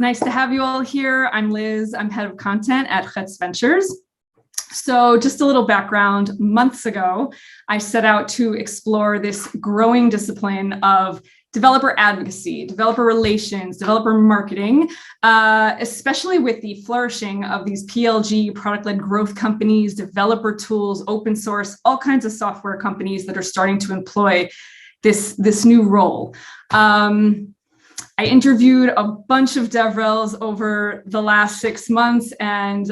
Nice to have you all here. I'm Liz. I'm head of content at Hetz Ventures. So just a little background. Months ago, I set out to explore this growing discipline of developer advocacy, developer relations, developer marketing, especially with the flourishing of these PLG, product-led growth companies, developer tools, open source, all kinds of software companies that are starting to employ this new role. I interviewed a bunch of DevRels over the last 6 months, and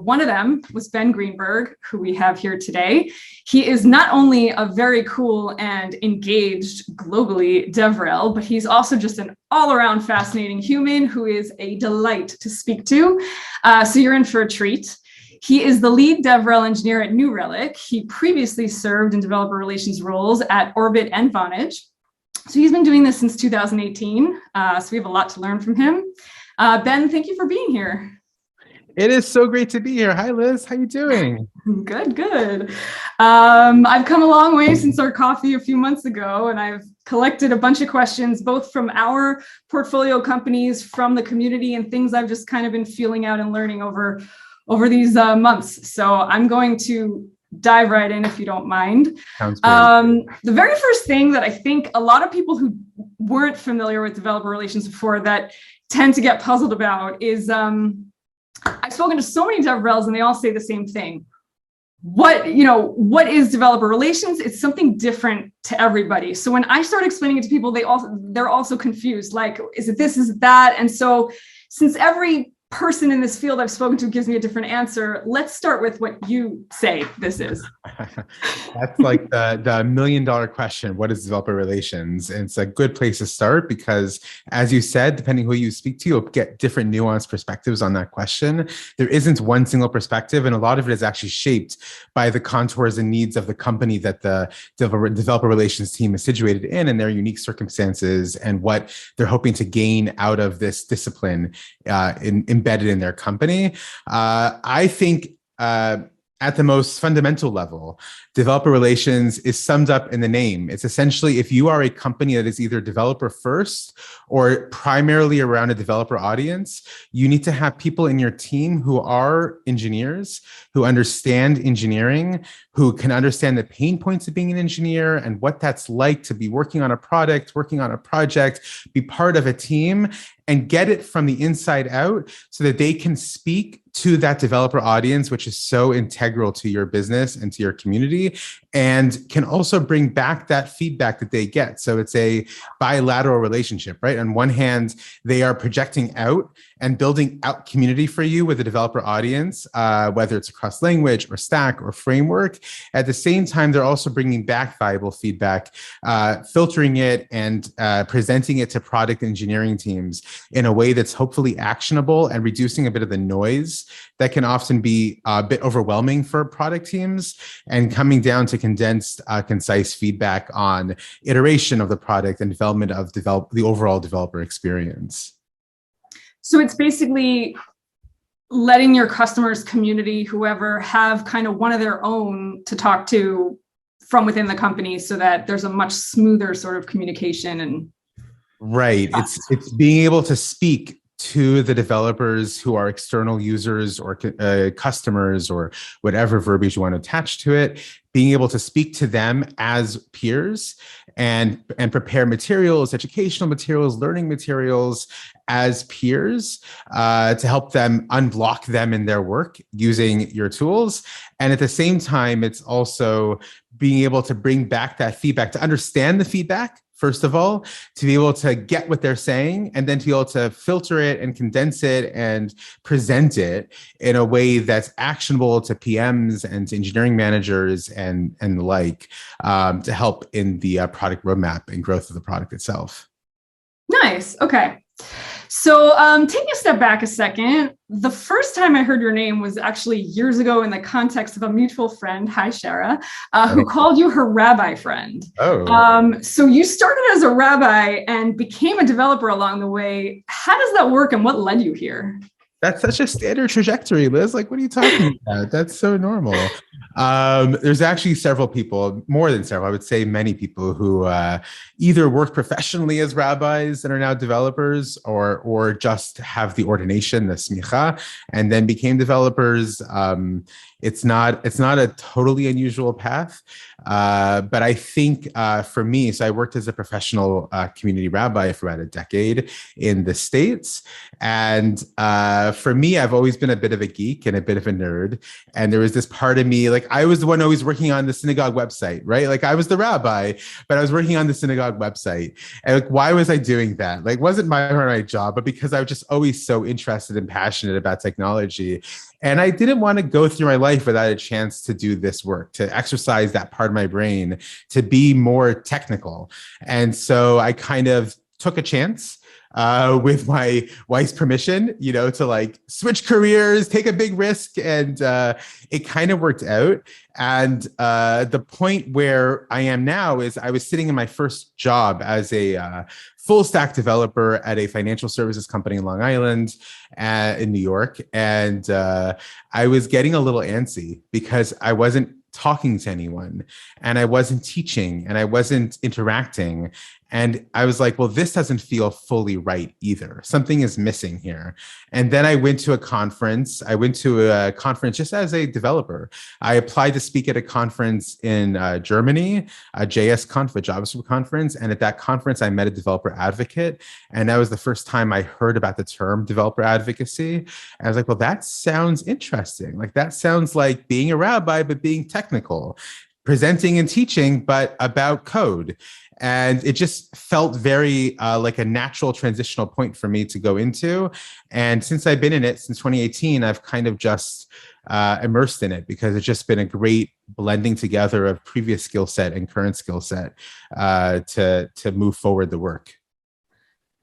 one of them was Ben Greenberg, who we have here today. He is not only a very cool and engaged globally DevRel, but he's also just an all-around fascinating human who is a delight to speak to. So you're in for a treat. He is the lead DevRel engineer at New Relic. He previously served in developer relations roles at Orbit and Vonage. So he's been doing this since 2018. So we have a lot to learn from him. Ben, thank you for being here. It is so great to be here. Hi, Liz. How you doing? Good, good. I've come a long way since our coffee a few months ago, and I've collected a bunch of questions, both from our portfolio companies, from the community, and things I've just kind of been feeling out and learning over these months. So I'm going to dive right in if you don't mind. Sounds great. The very first thing that I think a lot of people who weren't familiar with developer relations before that tend to get puzzled about is I've spoken to so many DevRels and they all say the same thing. What is developer relations? It's something different to everybody. So when I start explaining it to people, they're also confused. Like, is it this, is it that? And so since every person in this field I've spoken to gives me a different answer, let's start with what you say this is. That's like the $1 million question. What is developer relations? And it's a good place to start because, as you said, depending who you speak to, you'll get different nuanced perspectives on that question. There isn't one single perspective, and a lot of it is actually shaped by the contours and needs of the company that the developer relations team is situated in and their unique circumstances and what they're hoping to gain out of this discipline embedded in their company. I think at the most fundamental level, developer relations is summed up in the name. It's essentially if you are a company that is either developer first or primarily around a developer audience, you need to have people in your team who are engineers, who understand engineering, who can understand the pain points of being an engineer and what that's like to be working on a product, working on a project, be part of a team, and get it from the inside out so that they can speak to that developer audience, which is so integral to your business and to your community, and can also bring back that feedback that they get. So it's a bilateral relationship, right? On one hand, they are projecting out and building out community for you with the developer audience, whether it's across language or stack or framework. At the same time, they're also bringing back valuable feedback, filtering it and presenting it to product engineering teams in a way that's hopefully actionable and reducing a bit of the noise that can often be a bit overwhelming for product teams, and coming down to condensed, concise feedback on iteration of the product and development of the overall developer experience. So it's basically letting your customers, community, whoever, have kind of one of their own to talk to from within the company so that there's a much smoother sort of communication. And right. It's being able to speak to the developers who are external users or customers or whatever verbiage you want to attach to it, being able to speak to them as peers and prepare materials, educational materials, learning materials as peers to help them unblock them in their work using your tools. And at the same time, it's also being able to bring back that feedback, to understand the feedback, first of all, to be able to get what they're saying, and then to be able to filter it and condense it and present it in a way that's actionable to PMs and to engineering managers and the like, to help in the product roadmap and growth of the product itself. Nice. Okay. So taking a step back a second, the first time I heard your name was actually years ago in the context of a mutual friend, hi Shara, who called you her rabbi friend. Oh. So you started as a rabbi and became a developer along the way. How does that work and what led you here? That's such a standard trajectory, Liz. Like, what are you talking about? That's so normal. There's actually several people, more than several, I would say many people who either work professionally as rabbis and are now developers, or just have the ordination, the smicha, and then became developers. It's not a totally unusual path, but I think for me, so I worked as a professional community rabbi for about a decade in the States, and for me, I've always been a bit of a geek and a bit of a nerd, and there was this part of me, like I was the one always working on the synagogue website, right? Like I was the rabbi, but I was working on the synagogue website, and like why was I doing that? Like wasn't my job, but because I was just always so interested and passionate about technology. And I didn't want to go through my life without a chance to do this work, to exercise that part of my brain, to be more technical. And so I kind of took a chance with my wife's permission, to like switch careers, take a big risk. And it kind of worked out. And the point where I am now is I was sitting in my first job as a full stack developer at a financial services company in Long Island, in New York. And I was getting a little antsy because I wasn't talking to anyone, and I wasn't teaching, and I wasn't interacting. And I was like, well, this doesn't feel fully right either. Something is missing here. And then I went to a conference. Just as a developer. I applied to speak at a conference in Germany, a JS Conf, a JavaScript conference. And at that conference, I met a developer advocate. And that was the first time I heard about the term developer advocacy. And I was like, well, that sounds interesting. Like that sounds like being a rabbi, but being technical, presenting and teaching, but about code. And it just felt very like a natural transitional point for me to go into. And since I've been in it since 2018, I've kind of just immersed in it because it's just been a great blending together of previous skill set and current skill set to move forward the work.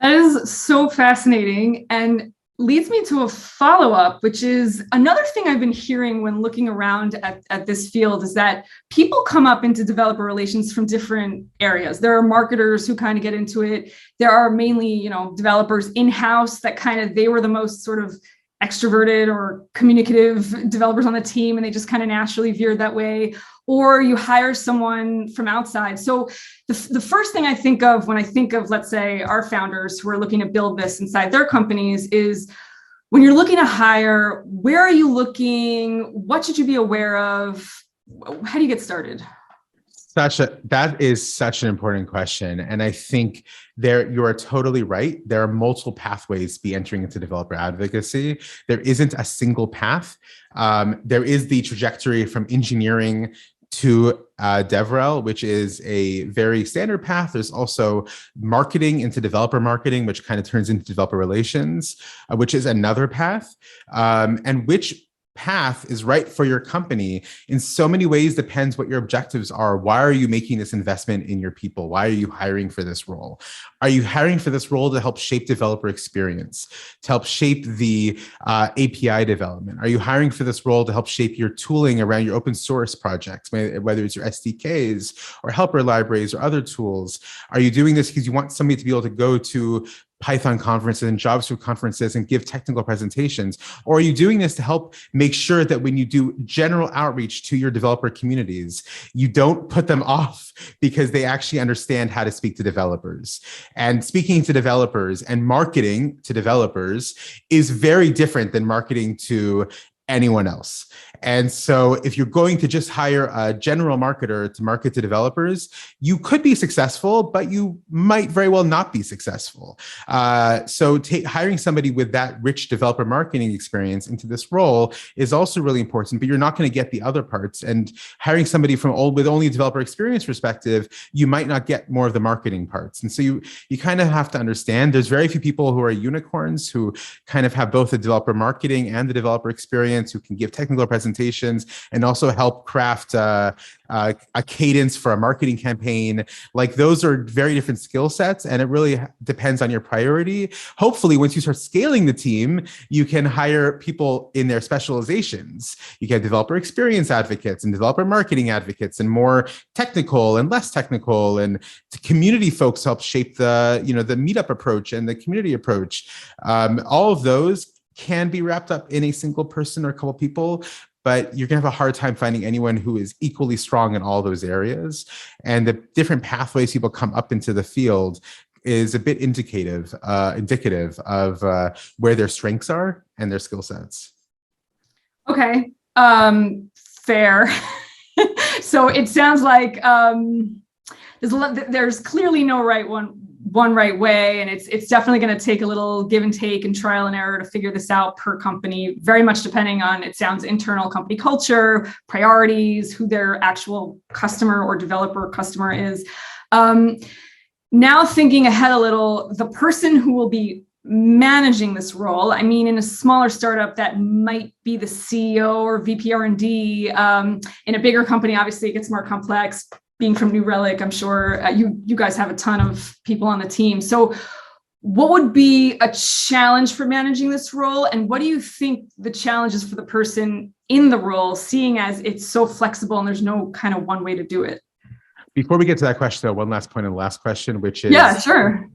That is so fascinating. And leads me to a follow-up, which is another thing I've been hearing when looking around at this field is that people come up into developer relations from different areas. There are marketers who kind of get into it. There are mainly, developers in-house that they were the most sort of extroverted or communicative developers on the team, and they just kind of naturally veered that way. Or you hire someone from outside. So the first thing I think of when I think of, let's say, our founders who are looking to build this inside their companies is when you're looking to hire, where are you looking? What should you be aware of? How do you get started? That is such an important question. And I think you are totally right. There are multiple pathways to be entering into developer advocacy. There isn't a single path. There is the trajectory from engineering to DevRel, which is a very standard path. There's also marketing into developer marketing, which kind of turns into developer relations, which is another path. And which path is right for your company in so many ways depends what your objectives are. Why are you making this investment in your people? Why are you hiring for this role? Are you hiring for this role to help shape developer experience, to help shape the API development? Are you hiring for this role to help shape your tooling around your open source projects, whether it's your SDKs or helper libraries or other tools? Are you doing this because you want somebody to be able to go to Python conferences and JavaScript conferences and give technical presentations? Or are you doing this to help make sure that when you do general outreach to your developer communities, you don't put them off because they actually understand how to speak to developers? And speaking to developers and marketing to developers is very different than marketing to anyone else. And so if you're going to just hire a general marketer to market to developers, you could be successful, but you might very well not be successful. So hiring somebody with that rich developer marketing experience into this role is also really important, but you're not going to get the other parts. And hiring somebody with only a developer experience perspective, you might not get more of the marketing parts. And so you kind of have to understand there's very few people who are unicorns who kind of have both the developer marketing and the developer experience, who can give technical presentations and also help craft a cadence for a marketing campaign. Like those are very different skill sets, and it really depends on your priority. Hopefully, once you start scaling the team, you can hire people in their specializations. You can have developer experience advocates and developer marketing advocates and more technical and less technical, and community folks help shape the meetup approach and the community approach. All of those can be wrapped up in a single person or a couple people, but you're going to have a hard time finding anyone who is equally strong in all those areas. And the different pathways people come up into the field is a bit indicative of where their strengths are and their skill sets. Okay, fair. So it sounds like there's clearly no one right way, and it's definitely going to take a little give and take and trial and error to figure this out per company, very much depending on, it sounds, internal company culture, priorities, who their actual customer or developer customer is. Now thinking ahead a little, the person who will be managing this role, I mean, in a smaller startup, that might be the CEO or VP R&D. In a bigger company, obviously, it gets more complex. Being from New Relic, I'm sure you guys have a ton of people on the team. So what would be a challenge for managing this role? And what do you think the challenge is for the person in the role, seeing as it's so flexible and there's no kind of one way to do it? Before we get to that question, though, one last point on the last question, which is, yeah, sure.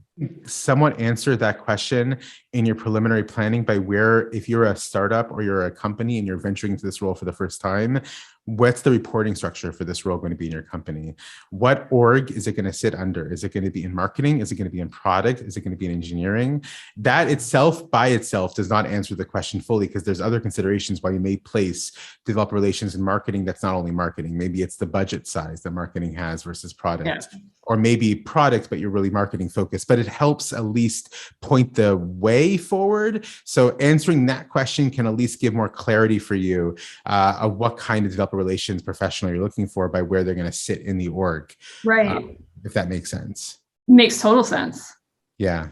Somewhat answer that question in your preliminary planning by where, if you're a startup or you're a company and you're venturing into this role for the first time, what's the reporting structure for this role going to be in your company? What org is it going to sit under? Is it going to be in marketing? Is it going to be in product? Is it going to be in engineering? That itself, by itself, does not answer the question fully, because there's other considerations why you may place developer relations in marketing. That's not only marketing. Maybe it's the budget size that marketing has versus product. Yeah. Or maybe product, but you're really marketing focused. But it helps at least point the way forward. So answering that question can at least give more clarity for you of what kind of developer relations professional you're looking for by where they're going to sit in the org. Right. If that makes sense. Makes total sense. Yeah.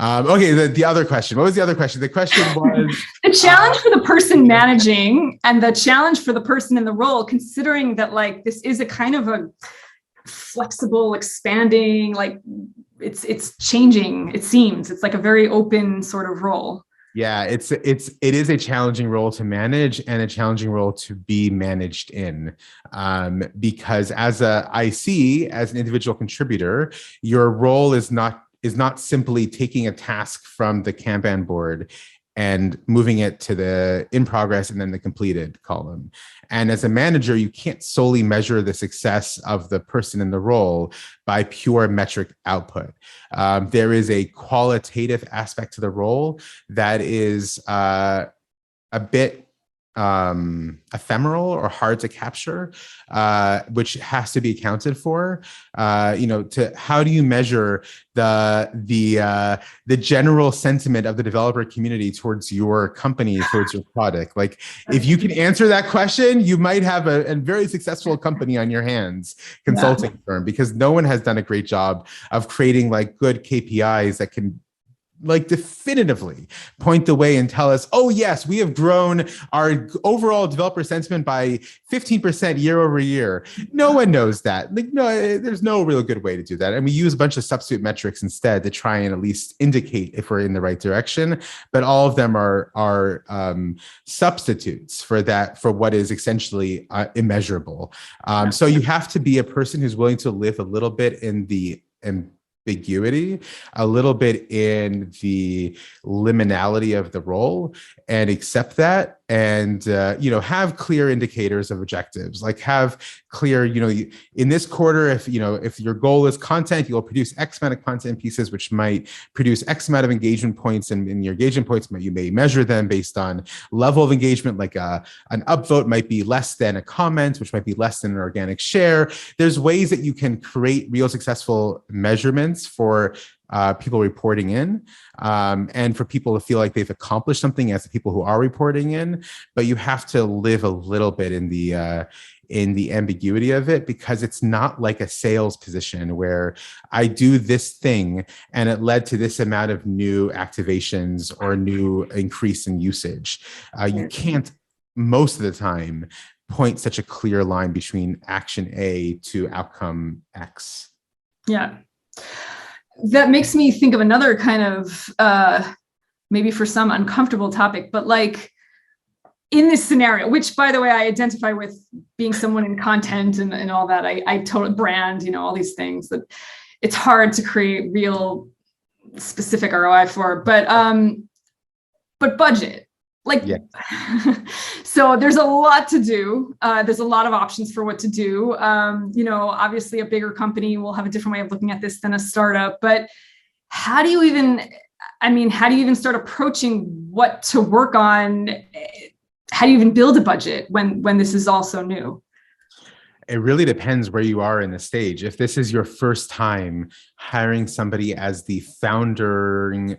Okay. The other question. What was the other question? The question was the challenge for the person managing and the challenge for the person in the role, considering that like this is a kind of a flexible, expanding, like it's changing. It seems it's like a very open sort of role. Yeah, it is a challenging role to manage and a challenging role to be managed in, because as a IC, as an individual contributor, your role is not simply taking a task from the Kanban board and moving it to the in progress and then the completed column. And as a manager, you can't solely measure the success of the person in the role by pure metric output. There is a qualitative aspect to the role that is a bit ephemeral or hard to capture, which has to be accounted for. To how do you measure the general sentiment of the developer community towards your company, towards your product? Like, if you can answer that question, you might have a very successful company on your hands, consulting firm, because no one has done a great job of creating like good KPIs that can like definitively point the way and tell us, oh yes, we have grown our overall developer sentiment by 15% year over year. No one knows that. Like, no, there's no real good way to do that. And we use a bunch of substitute metrics instead to try and at least indicate if we're in the right direction. But all of them are substitutes for that, for what is essentially immeasurable. So you have to be a person who's willing to live a little bit in the ambiguity, a little bit in the liminality of the role, and accept that, and have clear indicators of objectives. Like, have clear, in this quarter, if your goal is content, you'll produce X amount of content pieces, which might produce X amount of engagement points, and in your engagement points, you may measure them based on level of engagement. Like an upvote might be less than a comment, which might be less than an organic share. There's ways that you can create real successful measurements for people reporting in, and for people to feel like they've accomplished something as the people who are reporting in. But you have to live a little bit in the ambiguity of it, because it's not like a sales position where I do this thing and it led to this amount of new activations or new increase in usage. You can't, most of the time, point such a clear line between action A to outcome X. Yeah. That makes me think of another kind of, maybe for some uncomfortable topic, but like in this scenario, which by the way, I identify with being someone in content and all that, I totally brand, all these things that it's hard to create real specific ROI for, but budget, like, Yeah. so there's a lot to do. There's a lot of options for what to do. Obviously a bigger company will have a different way of looking at this than a startup, but how do you even start approaching what to work on? How do you even build a budget when this is all so new? It really depends where you are in the stage. If this is your first time hiring somebody as the founding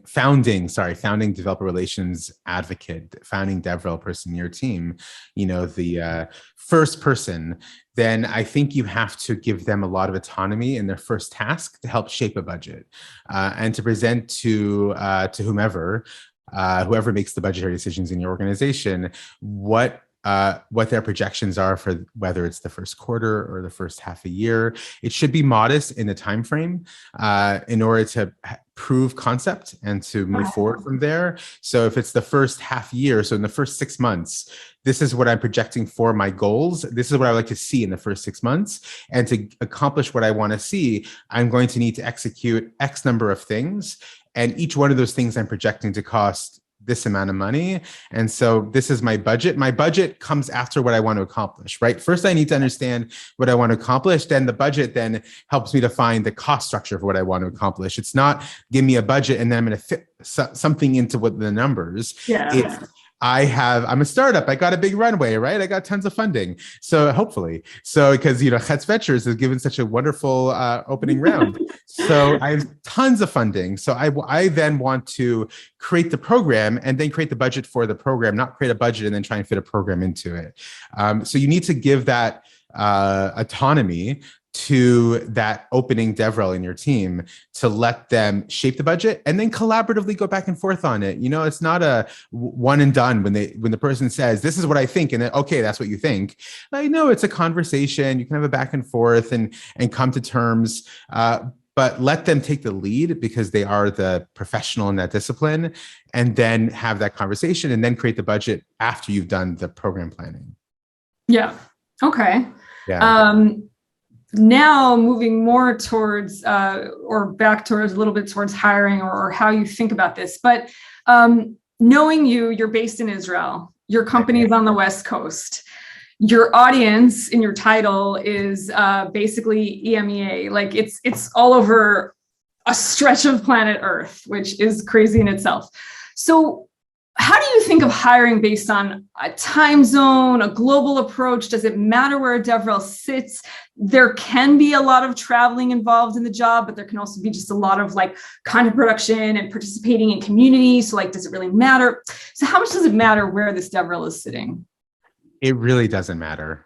developer relations advocate, founding DevRel person in your team, the first person, then I think you have to give them a lot of autonomy in their first task to help shape a budget and to present to whomever makes the budgetary decisions in your organization, what their projections are for whether it's the first quarter or the first half a year. It should be modest in the time frame in order to prove concept and to move forward from there. So if it's the first half year, so in the first 6 months, this is what I'm projecting for my goals. This is what I like to see in the first 6 months. And to accomplish what I want to see, I'm going to need to execute X number of things. And each one of those things I'm projecting to cost this amount of money. And so this is my budget. My budget comes after what I want to accomplish, right? First, I need to understand what I want to accomplish. Then the budget then helps me to find the cost structure for what I want to accomplish. It's not give me a budget and then I'm going to fit something into what the numbers. Yeah. I'm a startup. I got a big runway, right? I got tons of funding. So hopefully, because, Hetz Ventures has given such a wonderful opening round. So I have tons of funding. So I then want to create the program and then create the budget for the program, not create a budget and then try and fit a program into it. So you need to give that autonomy to that opening DevRel in your team to let them shape the budget and then collaboratively go back and forth on it. It's not a one and done when the person says, this is what I think, and then, okay, that's what you think. I know it's a conversation. You can have a back and forth and come to terms, but let them take the lead because they are the professional in that discipline, and then have that conversation and then create the budget after you've done the program planning. Yeah. Okay. Yeah. Now moving more towards or back towards a little bit towards hiring or how you think about this, but knowing you're based in Israel, your company is on the West Coast, your audience in your title is basically EMEA, like it's all over a stretch of planet Earth, which is crazy in itself. So how do you think of hiring based on a time zone, a global approach? Does it matter where a DevRel sits? There can be a lot of traveling involved in the job, but there can also be just a lot of content production and participating in communities. So does it really matter? So how much does it matter where this DevRel is sitting? It really doesn't matter.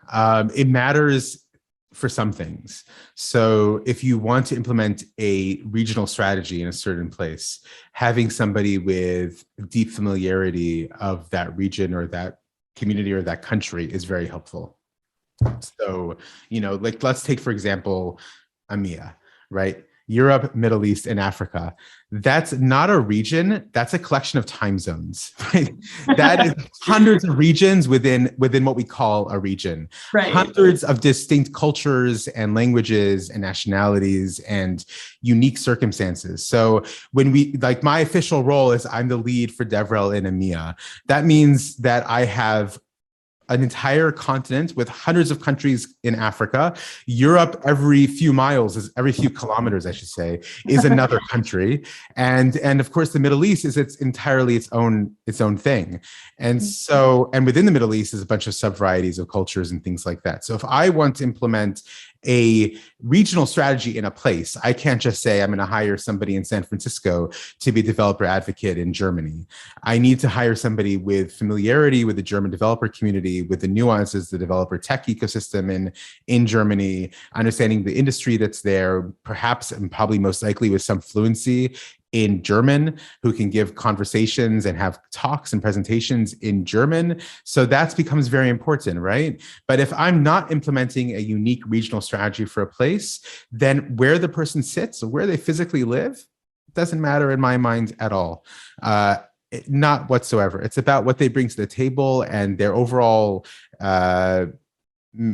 It matters for some things. So if you want to implement a regional strategy in a certain place, having somebody with deep familiarity of that region or that community or that country is very helpful. So, let's take, for example, EMEA, right? Europe, Middle East, and Africa. That's not a region. That's a collection of time zones. Right? That is hundreds of regions within what we call a region. Right. Hundreds of distinct cultures and languages and nationalities and unique circumstances. So when my official role is I'm the lead for DevRel in EMEA. That means that I have an entire continent with hundreds of countries in Africa. Europe, every few kilometers, I should say, is another country. And of course, the Middle East is entirely its own thing. And so, and within the Middle East is a bunch of sub-varieties of cultures and things like that. So if I want to implement a regional strategy in a place, I can't just say I'm going to hire somebody in San Francisco to be a developer advocate in Germany. I need to hire somebody with familiarity with the German developer community, with the nuances, the developer tech ecosystem in Germany, understanding the industry that's there, perhaps and probably most likely with some fluency in German, who can give conversations and have talks and presentations in German. So that becomes very important, right? But if I'm not implementing a unique regional strategy for a place, then where the person sits or where they physically live doesn't matter in my mind at all. Not whatsoever. It's about what they bring to the table and their overall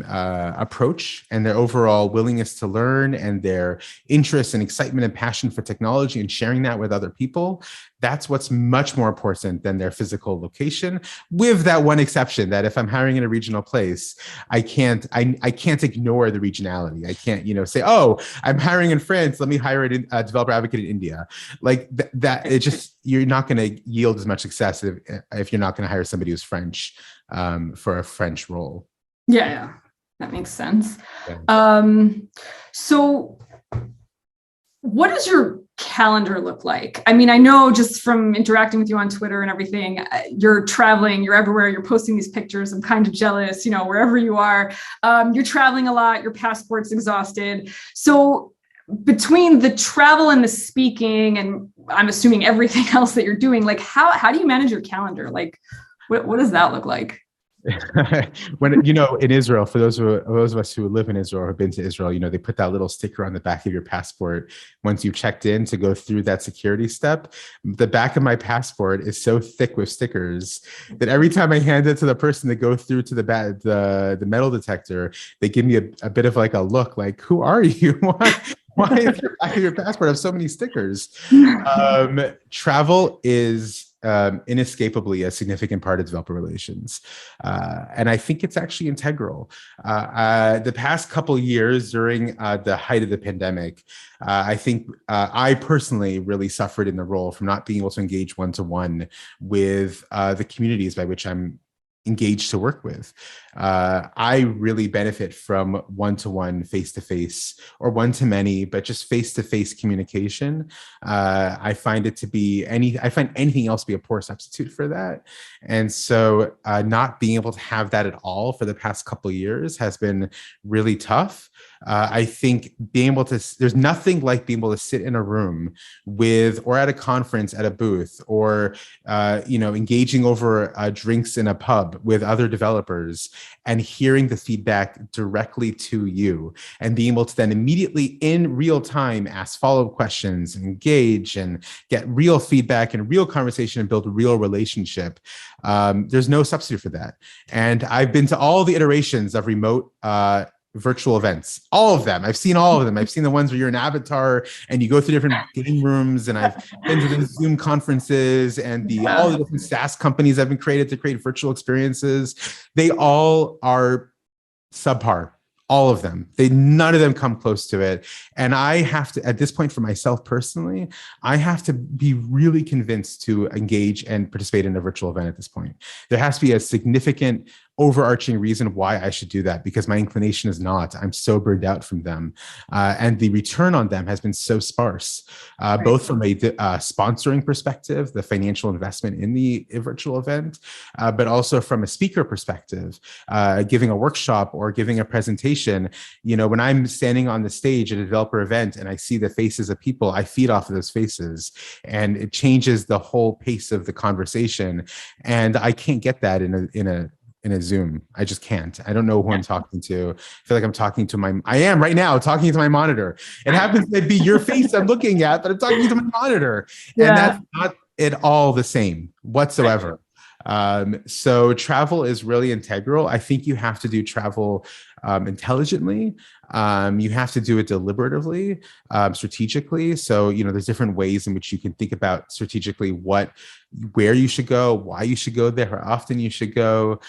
approach and their overall willingness to learn and their interest and excitement and passion for technology and sharing that with other people, that's what's much more important than their physical location, with that one exception that if I'm hiring in a regional place, I can't ignore the regionality. I can't, say, oh, I'm hiring in France, let me hire a developer advocate in India. Like that it just, you're not going to yield as much success if you're not going to hire somebody who's French for a French role. Yeah, that makes sense. Yeah. So what does your calendar look like? I mean, I know just from interacting with you on Twitter and everything, you're traveling, you're everywhere, you're posting these pictures. I'm kind of jealous, wherever you are, you're traveling a lot, your passport's exhausted. So between the travel and the speaking, and I'm assuming everything else that you're doing, like how do you manage your calendar? Like, what does that look like? When in Israel, for those of us who live in Israel or have been to Israel, they put that little sticker on the back of your passport once you checked in to go through that security step. The back of my passport is so thick with stickers that every time I hand it to the person to go through to the metal detector, they give me a bit of like a look, like, who are you? Why is the back of your passport have so many stickers? Travel is inescapably a significant part of developer relations. And I think it's actually integral. The past couple of years during the height of the pandemic, I think I personally really suffered in the role from not being able to engage one-to-one with the communities by which I'm engaged to work with. I really benefit from one-to-one, face-to-face, or one-to-many, but just face-to-face communication. I find anything else to be a poor substitute for that. And so not being able to have that at all for the past couple of years has been really tough. I think there's nothing like being able to sit in a room or at a conference at a booth, or, engaging over drinks in a pub with other developers and hearing the feedback directly to you, and being able to then immediately in real time ask follow-up questions, engage, and get real feedback and real conversation and build a real relationship. There's no substitute for that. And I've been to all the iterations of remote virtual events, all of them. I've seen all of them. I've seen the ones where you're an avatar and you go through different game rooms, and I've been to the Zoom conferences and all the different SaaS companies have been created to create virtual experiences. They all are subpar. All of them. None of them come close to it. And I have to, at this point for myself personally, I have to be really convinced to engage and participate in a virtual event at this point. There has to be a significant overarching reason why I should do that, because my inclination is not. I'm so burned out from them. And the return on them has been so sparse, both from a sponsoring perspective, the financial investment in the virtual event, but also from a speaker perspective, giving a workshop or giving a presentation. When I'm standing on the stage at a developer event and I see the faces of people, I feed off of those faces, and it changes the whole pace of the conversation. And I can't get that in a Zoom. I just can't. I don't know who I'm talking to. I feel like I am right now talking to my monitor. It happens to be your face I'm looking at, but I'm talking to my monitor. Yeah. And that's not at all the same whatsoever. So travel is really integral. I think you have to do travel intelligently. You have to do it deliberatively, strategically. So, there's different ways in which you can think about strategically where you should go, why you should go there, how often you should go.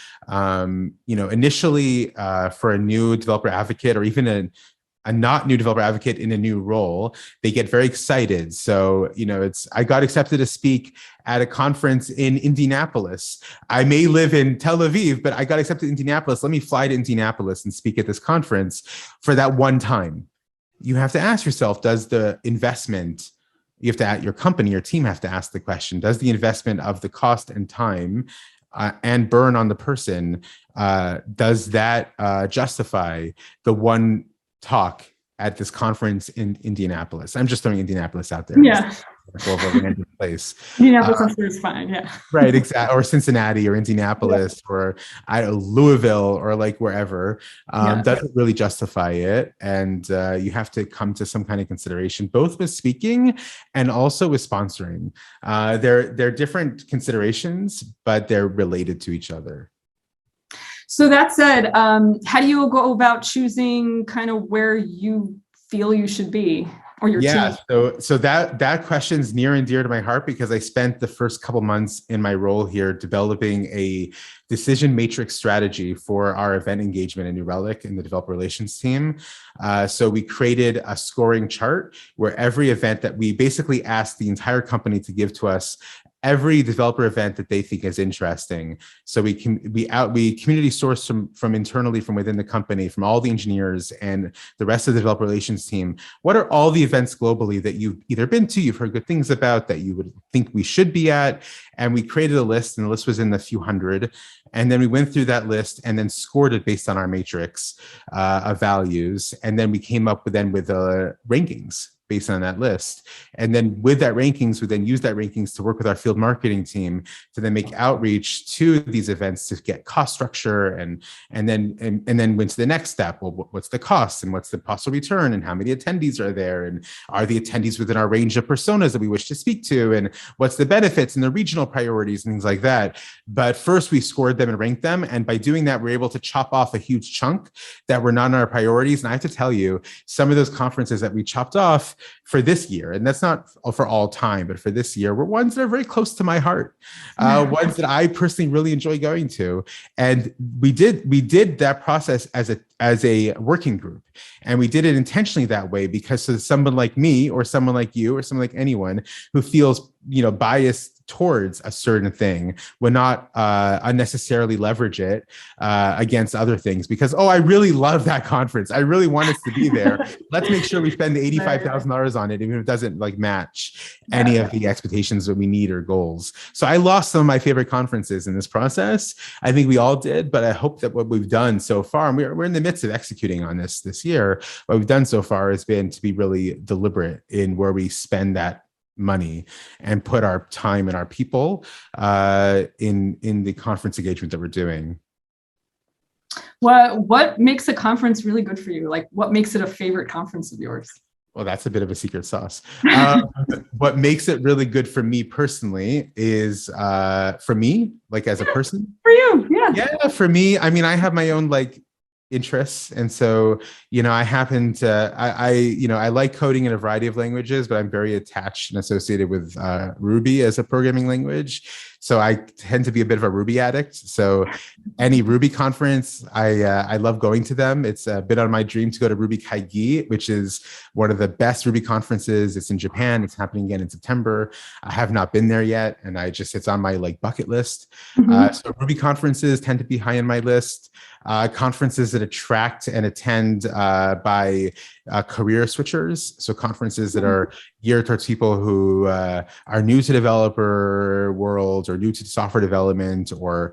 Initially for a new developer advocate, or even a not new developer advocate in a new role, they get very excited. So, I got accepted to speak at a conference in Indianapolis. I may live in Tel Aviv, but I got accepted to Indianapolis. Let me fly to Indianapolis and speak at this conference for that one time. You have to ask yourself, does the investment, your company, your team have to ask the question, does the investment of the cost and time and burn on the person, does that justify the one talk at this conference in Indianapolis? I'm just throwing Indianapolis out there. Yeah. Place. Indianapolis is fine. Yeah. Right. Exactly. Or Cincinnati or Indianapolis or Louisville or like wherever. Doesn't really justify it. And you have to come to some kind of consideration, both with speaking and also with sponsoring. They're different considerations, but they're related to each other. So that said, how do you go about choosing kind of where you feel you should be, or your team? So that question's near and dear to my heart because I spent the first couple months in my role here developing a decision matrix strategy for our event engagement in New Relic in the developer relations team. So we created a scoring chart where every event that we basically asked the entire company to give to us every developer event that they think is interesting. So we community source from internally from within the company, from all the engineers and the rest of the developer relations team. What are all the events globally that you've either been to, you've heard good things about, that you would think we should be at? And we created a list, and the list was in the few hundred. And then we went through that list and then scored it based on our matrix of values. And then we came up with rankings based on that list. And then with that rankings, we then use that rankings to work with our field marketing team to then make outreach to these events to get cost structure and then went to the next step. Well, what's the cost and what's the possible return and how many attendees are there? And are the attendees within our range of personas that we wish to speak to? And what's the benefits and the regional priorities and things like that? But first we scored them and ranked them. And by doing that, we're able to chop off a huge chunk that were not in our priorities. And I have to tell you, some of those conferences that we chopped off for this year, and that's not for all time, but for this year, were ones that are very close to my heart, ones that I personally really enjoy going to. And we did that process as a working group, and we did it intentionally that way because so someone like me or someone like you or someone like anyone who feels biased towards a certain thing would not unnecessarily leverage it against other things because, I really love that conference. I really want us to be there. Let's make sure we spend the $85,000 on it, even if it doesn't match any of the expectations that we need or goals. So I lost some of my favorite conferences in this process. I think we all did, but I hope that what we've done so far, and we're in the midst of executing on this year, what we've done so far has been to be really deliberate in where we spend that money and put our time and our people in the conference engagement that we're doing. What makes a conference really good for you? What makes it a favorite conference of yours? Well, that's a bit of a secret sauce. What makes it really good for me personally is for me, as a person. For you, yeah. Yeah, for me, I have my own interests. And so, I happen to, I like coding in a variety of languages, but I'm very attached and associated with Ruby as a programming language. So I tend to be a bit of a Ruby addict. So any Ruby conference, I love going to them. It's been on my dream to go to Ruby Kaigi, which is one of the best Ruby conferences. It's in Japan. It's happening again in September. I have not been there yet. And it's on my bucket list. Mm-hmm. So Ruby conferences tend to be high on my list. Conferences that attract and attend by career switchers. So conferences that are geared towards people who are new to developer world or new to software development, or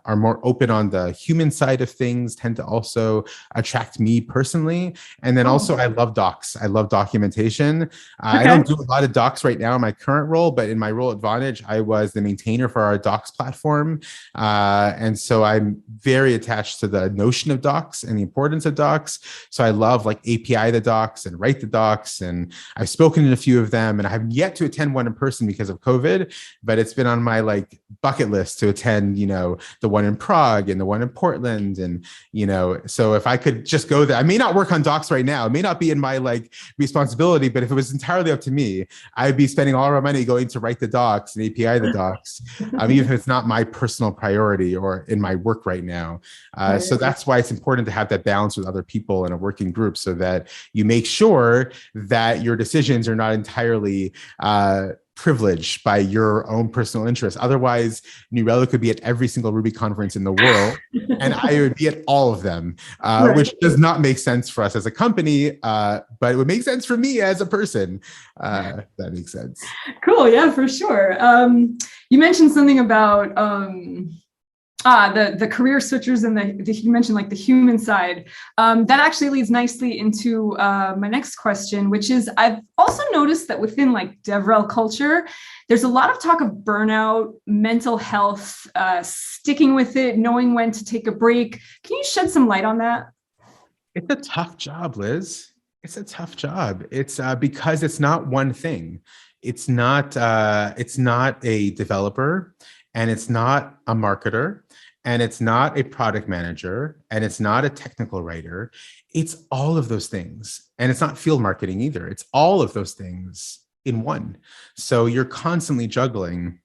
are more open on the human side of things, tend to also attract me personally. And then also I love docs. I love documentation. Okay. I don't do a lot of docs right now in my current role, but in my role at Vonage, I was the maintainer for our docs platform. And so I'm very attached to the notion of docs and the importance of docs. So I love API the docs and write the docs. And I've spoken in a few of them, and I have yet to attend one in person because of COVID, but it's been on my bucket list to attend, the one in Prague and the one in Portland. And, so if I could just go there, I may not work on docs right now. It may not be in my responsibility, but if it was entirely up to me, I'd be spending all our money going to write the docs and API the docs, even if it's not my personal priority or in my work right now. So that's why it's important to have that balance with other people in a working group so that you make sure that your decisions are not entirely privileged by your own personal interests. Otherwise, New Relic could be at every single Ruby conference in the world, and I would be at all of them, which does not make sense for us as a company, but it would make sense for me as a person. That makes sense. Cool. Yeah, for sure. You mentioned something about the career switchers and you mentioned the human side. That actually leads nicely into my next question, which is I've also noticed that within DevRel culture, there's a lot of talk of burnout, mental health, sticking with it, knowing when to take a break. Can you shed some light on that? It's a tough job, Liz. It's a tough job. It's because it's not one thing. It's not a developer, and it's not a marketer, and it's not a product manager, and it's not a technical writer. It's all of those things. And it's not field marketing either. It's all of those things in one. So you're constantly juggling.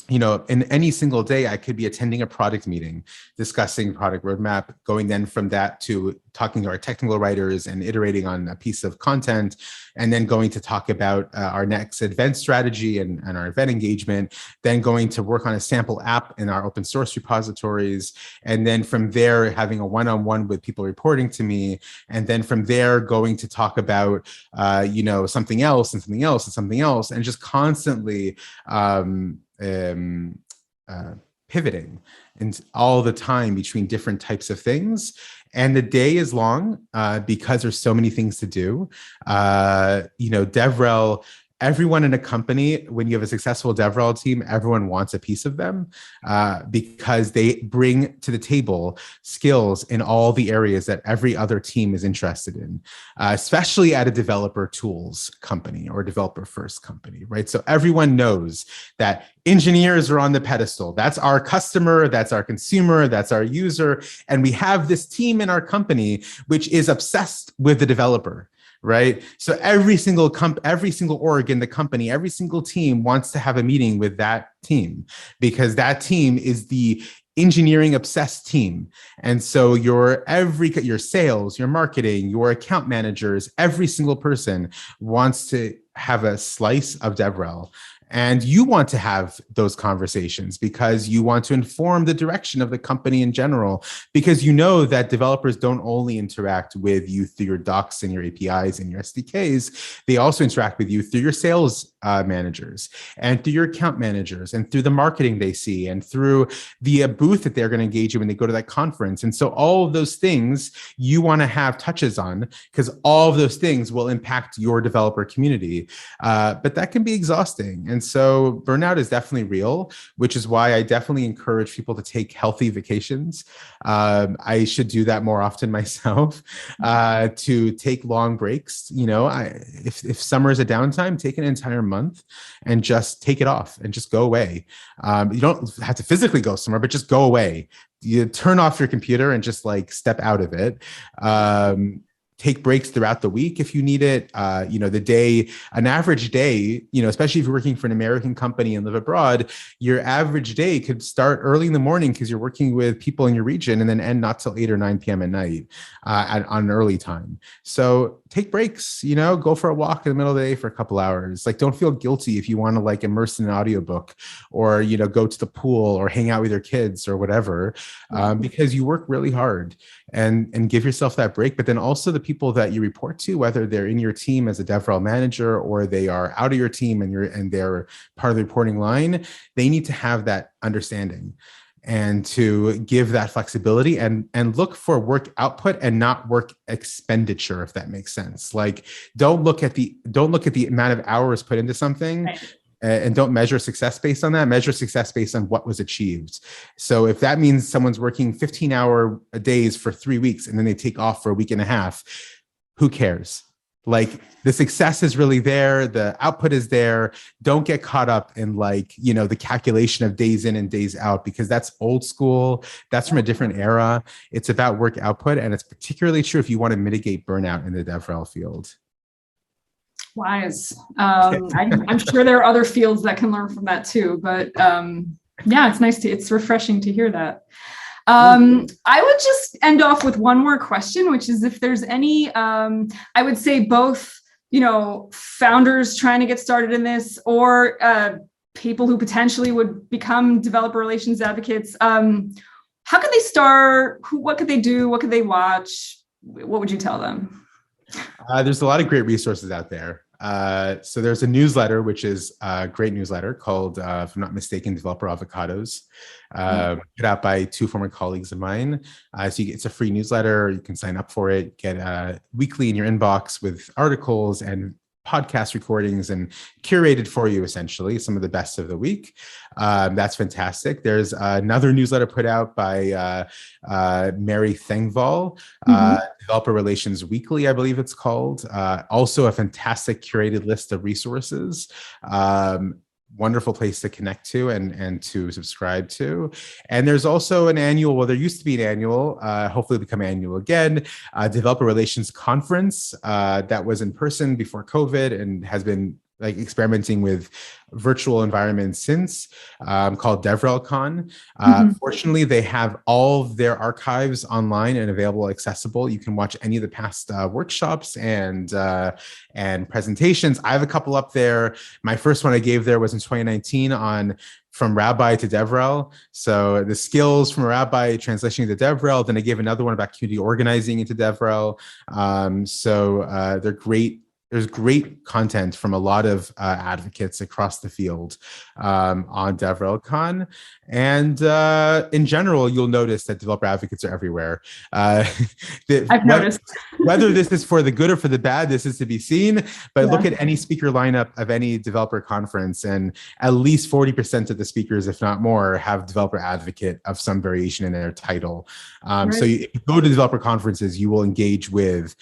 In any single day, I could be attending a product meeting, discussing product roadmap, going then from that to talking to our technical writers and iterating on a piece of content, and then going to talk about our next event strategy and our event engagement, then going to work on a sample app in our open source repositories. And then from there, having a one-on-one with people reporting to me. And then from there, going to talk about, something else and something else and something else, and just constantly pivoting and all the time between different types of things. And the day is long because there's so many things to do. DevRel, everyone in a company, when you have a successful DevRel team, everyone wants a piece of them because they bring to the table skills in all the areas that every other team is interested in, especially at a developer tools company or developer first company, right? So everyone knows that engineers are on the pedestal. That's our customer, that's our consumer, that's our user. And we have this team in our company which is obsessed with the developer. Right. So every single org in the company, every single team wants to have a meeting with that team because that team is the engineering obsessed team. And so your sales, your marketing, your account managers, every single person wants to have a slice of DevRel. And you want to have those conversations because you want to inform the direction of the company in general, because you know that developers don't only interact with you through your docs and your APIs and your SDKs, they also interact with you through your sales managers and through your account managers and through the marketing they see and through the booth that they're going to engage in when they go to that conference. And so all of those things you want to have touches on because all of those things will impact your developer community. But that can be exhausting. And so burnout is definitely real, which is why I definitely encourage people to take healthy vacations. I should do that more often myself, to take long breaks. If summer is a downtime, take an entire month and just take it off and just go away. You don't have to physically go somewhere, but just go away. You turn off your computer and just step out of it. Take breaks throughout the week if you need it. An average day, especially if you're working for an American company and live abroad, your average day could start early in the morning because you're working with people in your region and then end not till 8 or 9 p.m. at night on an early time. So take breaks, go for a walk in the middle of the day for a couple hours. Don't feel guilty if you want to immerse in an audiobook or, go to the pool or hang out with your kids or whatever, because you work really hard and give yourself that break. But then also the people that you report to, whether they're in your team as a DevRel manager or they are out of your team and they're part of the reporting line, they need to have that understanding and to give that flexibility and look for work output and not work expenditure, if that makes sense. Don't look at the amount of hours put into something. Right. And don't measure success based on that. Measure success based on what was achieved. So if that means someone's working 15-hour days for 3 weeks and then they take off for a week and a half, who cares? The success is really there. The output is there. Don't get caught up in the calculation of days in and days out, because that's old school. That's from a different era. It's about work output. And it's particularly true if you want to mitigate burnout in the DevRel field. Wise. I'm sure there are other fields that can learn from that too, but it's refreshing to hear that. I would just end off with one more question, which is if there's any, I would say both, founders trying to get started in this or people who potentially would become developer relations advocates. How could they start? What could they do? What could they watch? What would you tell them? There's a lot of great resources out there. So there's a newsletter, which is a great newsletter called, if I'm not mistaken, Developer Avocados, put out by 2 former colleagues of mine. It's a free newsletter. You can sign up for it, get weekly in your inbox with articles and podcast recordings and curated for you, essentially, some of the best of the week. That's fantastic. There's another newsletter put out by Mary Thengval, Developer Relations Weekly, I believe it's called. Also a fantastic curated list of resources. wonderful place to connect to and to subscribe to. And there's also an annual, well, there used to be an annual, hopefully become annual again, Developer Relations Conference that was in person before COVID and has been like experimenting with virtual environments since, called DevRel. Fortunately, they have all of their archives online and available, accessible. You can watch any of the past workshops and presentations. I have a couple up there. My first one I gave there was in 2019 on from Rabbi to DevRel. So the skills from a Rabbi translating to DevRel. Then I gave another one about community organizing into DevRel. They're great. There's great content from a lot of advocates across the field on DevRel. And in general, you'll notice that developer advocates are everywhere. I've noticed. Whether this is for the good or for the bad, this is to be seen. But look at any speaker lineup of any developer conference, and at least 40% of the speakers, if not more, have developer advocate of some variation in their title. So if you go to developer conferences, you will engage with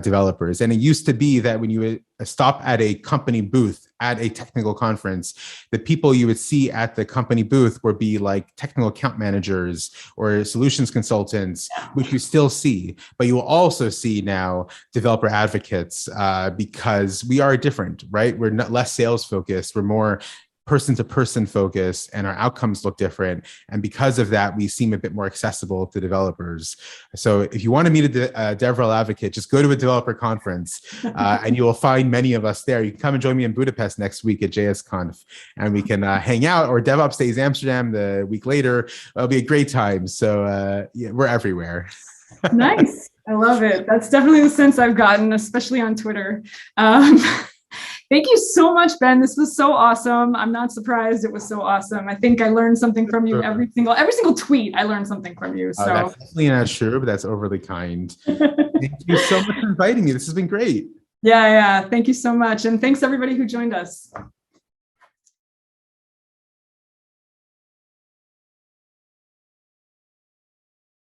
developers. And it used to be that when you would stop at a company booth at a technical conference, the people you would see at the company booth would be like technical account managers or solutions consultants, which you still see, but you will also see now developer advocates because we are different, right? We're not less sales focused. We're more person-to-person focus, and our outcomes look different. And because of that, we seem a bit more accessible to developers. So if you want to meet a DevRel advocate, just go to a developer conference and you will find many of us there. You can come and join me in Budapest next week at JSConf, and we can hang out, or DevOps Days Amsterdam the week later. It'll be a great time. So we're everywhere. Nice. I love it. That's definitely the sense I've gotten, especially on Twitter. Thank you so much, Ben. This was so awesome. I'm not surprised. It was so awesome. I think I learned something from you every single tweet. I learned something from you. So that's definitely not true, but that's overly kind. Thank you so much for inviting me. This has been great. Yeah. Thank you so much. And thanks everybody who joined us.